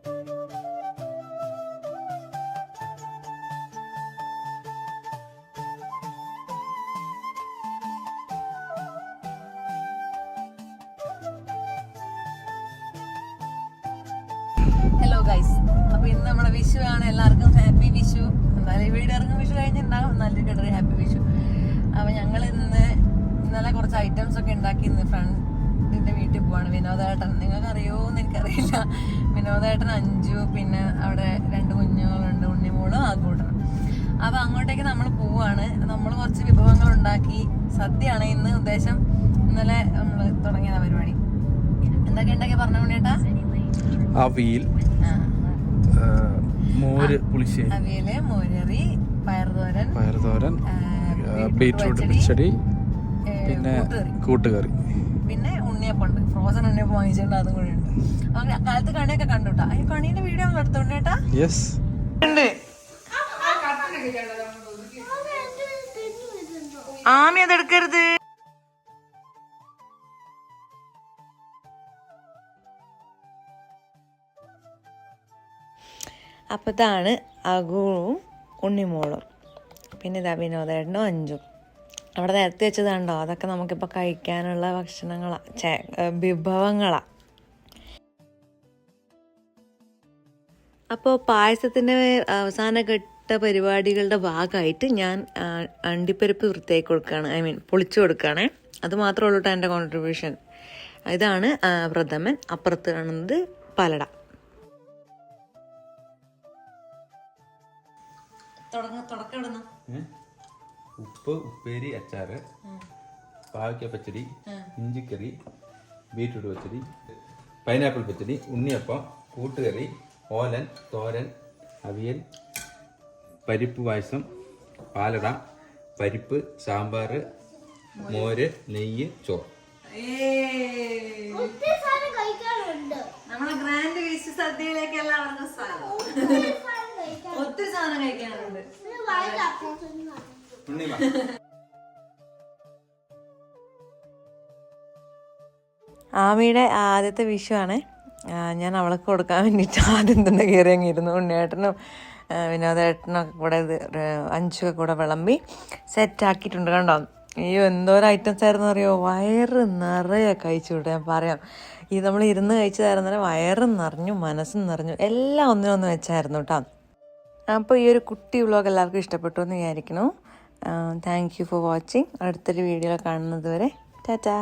Hello guys, അപ്പൊ ഇന്ന് നമ്മുടെ വിഷു ആണ്. എല്ലാവർക്കും ഹാപ്പി വിഷു. എന്തായാലും വീഡിയോ ഇറങ്ങും വിഷു കഴിഞ്ഞിട്ടുണ്ടാകും, നല്ലൊരു ഹാപ്പി വിഷു. അപ്പൊ ഞങ്ങൾ ഇന്നലെ കുറച്ച് ഐറ്റംസ് ഒക്കെ ഉണ്ടാക്കി ഇന്ന് ഫ്രണ്ടിന്റെ വീട്ടിൽ പോവാണ്. വിനോദേട്ടൻ, നിങ്ങൾക്ക് അറിയോന്ന് എനിക്കറിയില്ല. വിനോദേട്ടൻ, അഞ്ചു, പിന്നെ അവിടെ 2 കുഞ്ഞുങ്ങളുണ്ട്, ഉണ്ണിമോളും ആകൂട്ടനും. അപ്പൊ അങ്ങോട്ടേക്ക് നമ്മൾ പോവാണ്. നമ്മൾ കുറച്ച് വിഭവങ്ങൾ ഉണ്ടാക്കി. സദ്യയാണ് ഇന്ന് ഉദ്ദേശം. ഇന്നലെ നമ്മൾ തുടങ്ങിയതാ പരിപാടി. എന്തൊക്കെ ഉണ്ടാക്കി പറഞ്ഞു ഉണ്ണിയേട്ടാ? അവിയൽ, മോര് പുളിശ്ശേരി, അവിയല്, മോരറി, പയർതോരൻ, ബീറ്റ്റൂട്ട് പച്ചടി, പിന്നെ കൂട്ടുകറി, പിന്നെ ഉണ്ണിയപ്പുണ്ട്. ഫ്രോസൺ ഉണ്ണിയപ്പം വാങ്ങിച്ചിട്ടുണ്ട്, അതും കൂടെ ഉണ്ട്. അങ്ങനെ കാലത്ത് കണിയൊക്കെ കണ്ടുട്ടാ. ഈ കണീന്റെ വീഡിയോ നമ്മൾ എടുത്തോണ്ടേട്ടാ. യെസ്, ആമി അതെടുക്കരുത്. അപ്പോൾ ഇതാണ് അകുവും ഉണ്ണിമോളും. പിന്നെ ഇതാ വിനോദേട്ടനും അഞ്ചും. അവിടെ നേരത്തെ വെച്ചതുണ്ടോ, അതൊക്കെ നമുക്കിപ്പോൾ കഴിക്കാനുള്ള വിഭവങ്ങളാണ്. അപ്പോൾ പായസത്തിൻ്റെ അവസാന ഘട്ട പരിപാടികളുടെ ഭാഗമായിട്ട് ഞാൻ അണ്ടിപ്പരിപ്പ് വൃത്തിയാക്കി കൊടുക്കുകയാണ്, പൊളിച്ചു കൊടുക്കുകയാണേ. അത് മാത്രമേ ഉള്ളൂ കേട്ടോ എൻ്റെ കോൺട്രിബ്യൂഷൻ. ഇതാണ് പ്രഥമൻ, അപ്പുറത്ത് കാണുന്നത് പലട. ഉപ്പ്, ഉപ്പേരി, അച്ചാറ്, പാവയ്ക്ക പച്ചടി, ഇഞ്ചിക്കറി, ബീറ്റ്റൂട്ട് പച്ചടി, പൈനാപ്പിൾ പച്ചടി, ഉണ്ണിയപ്പം, കൂട്ടുകറി, ഓലൻ, തോരൻ, അവിയൽ, പരിപ്പ് പായസം, പാലട, പരിപ്പ്, സാമ്പാർ, മോര്, നെയ്യ്, ചോറ്. നമ്മളെ ഗ്രാൻഡ് വിഷു സദ്യയിലേക്ക് എല്ലാവർക്കും സ്വാഗതം. ഒത്തിരി സാധനം കഴിക്കാനുണ്ട്. ആമിയുടെ ആദ്യത്തെ വിഷു ആണ്. ഞാൻ അവൾക്ക് കൊടുക്കാൻ വേണ്ടിയിട്ട് ആദ്യം തന്നെ കയറി അങ്ങിരുന്നു. ഉണ്ണിയേട്ടനും വിനോദേട്ടനും ഒക്കെ കൂടെ അഞ്ചൊക്കെ കൂടെ വിളമ്പി സെറ്റാക്കിയിട്ടുണ്ട്. കണ്ടോ, അയ്യോ എന്തോരം ഐറ്റംസ് ആയിരുന്നു അറിയോ. വയറ് നിറയെ കഴിച്ചുവിട്ടു. ഞാൻ പറയാം, ഈ നമ്മൾ ഇരുന്ന് കഴിച്ചതായിരുന്നാലും വയറും നിറഞ്ഞു, മനസ്സും നിറഞ്ഞു, എല്ലാം ഒന്നിനൊന്ന് വെച്ചായിരുന്നു കേട്ടോ. അപ്പോൾ ഈ ഒരു കുട്ടി വ്ളോഗ് എല്ലാവർക്കും ഇഷ്ടപ്പെട്ടു എന്ന് വിചാരിക്കുന്നു. Thank you for watching. അടുത്തൊരു വീഡിയോ കാണുന്നത് വരെ ടാറ്റാ.